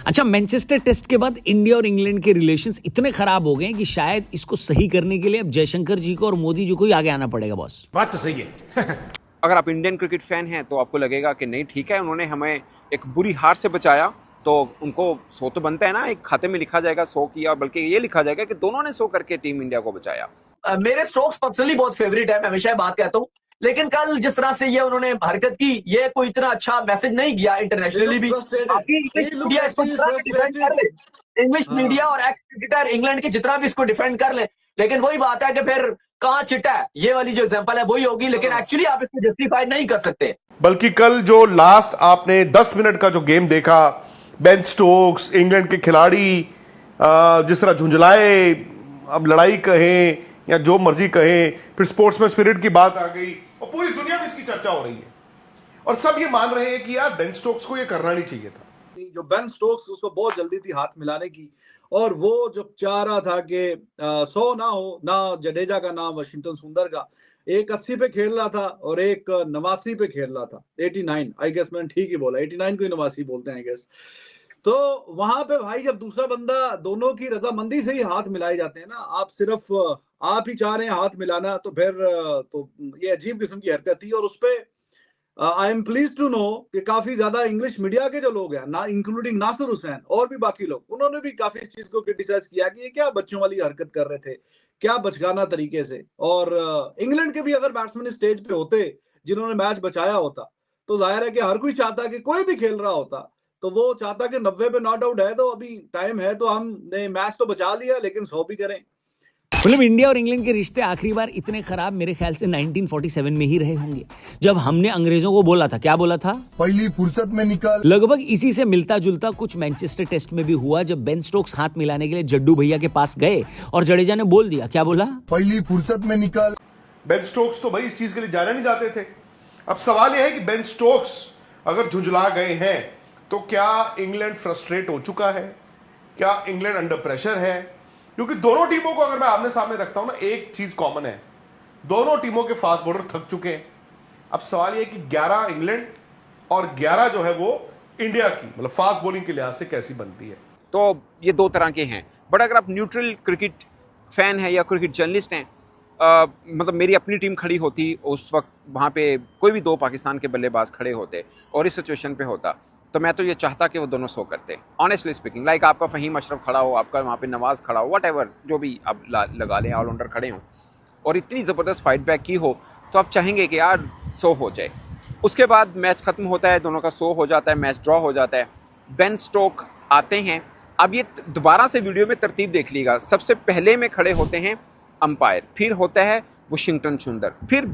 अच्छा, Manchester test के बाद इंडिया और इंग्लैंड के रिलेशंस इतने खराब हो गए हैं कि शायद इसको सही करने के लिए अब जयशंकर जी को और मोदी जी को ही आगे आना पड़ेगा बॉस। बात तो सही है। अगर आप इंडियन क्रिकेट फैन हैं तो आपको लगेगा कि नहीं ठीक है, उन्होंने हमें एक बुरी हार से बचाया, तो उनको 100 तो बनता है ना, एक खाते में लिखा जाएगा 100 किया, बल्कि ये लिखा जाएगा कि दोनों ने 100 करके टीम इंडिया को बचाया। मेरे स्टोक्स पर्सनली बहुत फेवरेट है, मैं हमेशा ये बात कहता हूँ, लेकिन कल जिस तरह से ये उन्होंने हरकत की, ये कोई इतना अच्छा मैसेज नहीं गया इंटरनेशनली भी। इंग्लिश मीडिया और एक्स क्रिकेटर इंग्लैंड की जितना भी इसको डिफेंड कर ले, लेकिन वही बात है कि फिर कहाँ चिटा है, ये वाली जो एग्जांपल है वही होगी, लेकिन एक्चुअली आप इसको जस्टिफाई नहीं कर सकते। बल्कि कल जो लास्ट आपने 10 मिनट का जो गेम देखा, बेन स्टोक्स इंग्लैंड के खिलाड़ी जिस तरह झुंझलाए, अब लड़ाई कहें या जो मर्जी कहें, फिर स्पोर्ट्समैन स्पिरिट की बात आ गई और पूरी दुनिया में इसकी चर्चा हो रही है और सब ये मान रहे हैं कि यार बेन स्टोक्स को ये करना नहीं चाहिए था। जो बेन स्टोक्स, उसको बहुत जल्दी थी हाथ मिलाने की, और वो जब चाह रहा था कि 100 ना हो, ना जडेजा का ना वाशिंगटन सुंदर का, एक 80 पे खेल रहा था और एक 89 पे खेल रहा था, 89 आई गेस, मैंने ठीक ही बोला, 89 को 89 बोलते हैं आई गेस। तो वहां पे भाई जब दूसरा बंदा, दोनों की रजामंदी से ही हाथ मिलाए जाते हैं ना, आप सिर्फ आप ही चाह रहे हैं हाथ मिलाना, तो फिर तो ये अजीब किस्म की हरकत थी। और उसपे I am please to know कि काफी ज्यादा इंग्लिश मीडिया के जो लोग हैं ना, इंक्लूडिंग नासिर हुसैन और भी बाकी लोग, उन्होंने भी काफी इस चीज को क्रिटिसाइज किया कि ये क्या बच्चों वाली हरकत कर रहे थे, क्या बचकाना तरीके से। और इंग्लैंड के भी अगर बैट्समैन स्टेज पे होते जिन्होंने मैच बचाया होता, तो जाहिर है कि हर कोई चाहता कि कोई भी खेल रहा होता, तो वो चाहता कि 90 पे नॉट आउट है तो अभी टाइम है, तो हमने मैच तो बचा लिया लेकिन 100 भी करें। मतलब इंडिया और इंग्लैंड के रिश्ते आखिरी बार इतने खराब मेरे ख्याल से 1947 में ही रहे होंगे, जब हमने अंग्रेजों को बोला था, क्या बोला था, पहली फुर्सत में निकल। लगभग इसी से मिलता जुलता कुछ मैनचेस्टर टेस्ट में भी हुआ, जब बेन स्टोक्स हाथ मिलाने के लिए जड्डू भैया के पास गए और जडेजा ने बोल दिया, क्या बोला, पहली फुर्सत में निकल। बेन स्टोक्स तो भाई इस चीज के लिए जाने नहीं जाते थे। अब सवाल यह है कि बेन स्टोक्स अगर झुंझला गए हैं तो क्या इंग्लैंड फ्रस्ट्रेट हो चुका है, क्या इंग्लैंड अंडर प्रेशर है? क्योंकि दोनों टीमों को अगर मैं आमने सामने रखता हूं ना, एक चीज कॉमन है, दोनों टीमों के फास्ट बॉलर थक चुके हैं। अब सवाल यह कि 11 इंग्लैंड और 11 जो है वो इंडिया की, मतलब फास्ट बॉलिंग के लिहाज से कैसी बनती है। तो ये दो तरह के हैं। बट अगर आप न्यूट्रल क्रिकेट फैन हैं या क्रिकेट जर्नलिस्ट हैं, मतलब मेरी अपनी टीम खड़ी होती उस वक्त, वहाँ पे कोई भी 2 पाकिस्तान के बल्लेबाज खड़े होते और इस सिचुएशन पे होता, तो मैं तो ये चाहता कि वो दोनों 100 करते, ऑनेस्टली स्पीकिंग। लाइक आपका फ़हीम अशरफ खड़ा हो, आपका वहाँ पे नवाज़ खड़ा हो, वट एवर, जो भी आप लगा लें, ऑलराउंडर खड़े हों, और इतनी ज़बरदस्त फाइट बैक की हो, तो आप चाहेंगे कि यार 100 हो जाए। उसके बाद मैच ख़त्म होता है, दोनों का 100 हो जाता है, मैच ड्रॉ हो जाता है, बेन स्टोक आते हैं। अब ये दोबारा से वीडियो में तरतीब देख लीजिएगा, सबसे पहले में खड़े होते हैं अंपायर, फिर होता है वाशिंगटन सुंदर, फिर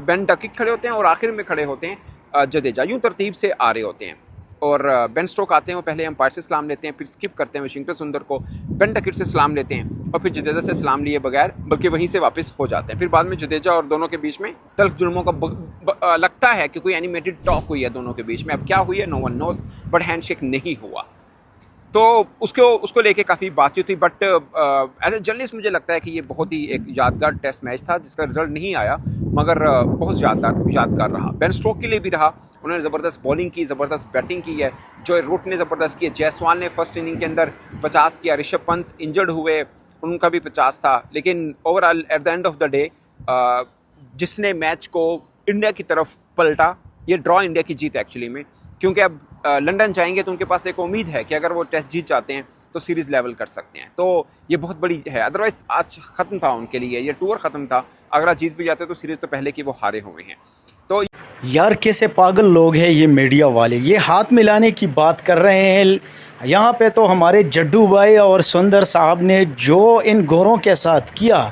बेन डकिट खड़े होते हैं और आखिर में खड़े होते हैं जडेजा। यूँ तरतीब से आ रहे होते हैं। और बेन स्टोक आते हैं, वो पहले अंपायर से सलाम लेते हैं, फिर स्किप करते हैं वाशिंगटन सुंदर को, बेन डकिट से सलाम लेते हैं और फिर जडेजा से सलाम लिए बगैर बल्कि वहीं से वापस हो जाते हैं। फिर बाद में जडेजा और दोनों के बीच में तल्ख जुल्मों का लगता है कि कोई एनिमेटेड टॉक हुई है दोनों के बीच में। अब क्या हुई है no one knows, but handshake नहीं हुआ। तो उसको लेके काफ़ी बातचीत हुई। बट एज ए जर्नलिस्ट मुझे लगता है कि ये बहुत ही एक यादगार टेस्ट मैच था, जिसका रिजल्ट नहीं आया मगर बहुत यादगार रहा। बेन स्टोक के लिए भी रहा, उन्होंने ज़बरदस्त बॉलिंग की, ज़बरदस्त बैटिंग की है, जो रूट ने ज़बरदस्त की है, जायसवाल ने फर्स्ट इनिंग के अंदर 50 किया, ऋषभ पंत इंजर्ड हुए, उनका भी 50 था। लेकिन overall at the end of the day जिसने मैच को इंडिया की तरफ पलटा, ये ड्रॉ इंडिया की जीत एक्चुअली में, क्योंकि अब लंदन जाएंगे तो उनके पास एक उम्मीद है कि अगर वो टेस्ट जीत जाते हैं तो सीरीज़ लेवल कर सकते हैं। तो ये बहुत बड़ी है, अदरवाइज आज ख़त्म था उनके लिए, ये टूर ख़त्म था। अगर आज जीत भी जाते तो सीरीज़ तो पहले की वो हारे हुए हैं। तो यार कैसे पागल लोग हैं ये मीडिया वाले, ये हाथ मिलाने की बात कर रहे हैं। यहाँ पे तो हमारे जड्डू भाई और सुंदर साहब ने जो इन गोरों के साथ किया,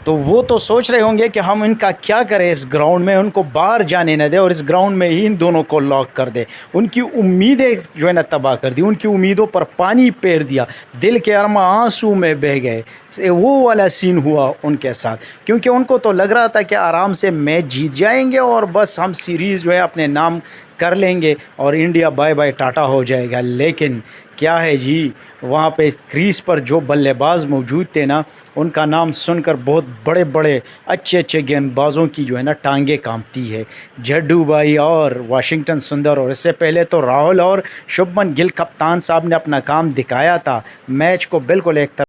तो वो तो सोच रहे होंगे कि हम इनका क्या करें इस ग्राउंड में, उनको बाहर जाने न दें और इस ग्राउंड में ही इन दोनों को लॉक कर दे। उनकी उम्मीदें जो है ना तबाह कर दी, उनकी उम्मीदों पर पानी फेर दिया, दिल के अरमा आंसू में बह गए। वो वाला सीन हुआ उनके साथ, क्योंकि उनको तो लग रहा था कि आराम से मैच जीत जाएंगे और बस हम सीरीज़ जो है अपने नाम कर लेंगे और इंडिया बाय बाय टाटा हो जाएगा। लेकिन क्या है जी, वहाँ पे क्रीज पर जो बल्लेबाज मौजूद थे ना, उनका नाम सुनकर बहुत बड़े बड़े अच्छे अच्छे गेंदबाजों की जो है ना टांगे कांपती है। जड्डू भाई और वाशिंगटन सुंदर, और इससे पहले तो राहुल और शुभमन गिल कप्तान साहब ने अपना काम दिखाया था। मैच को बिल्कुल एक तरफ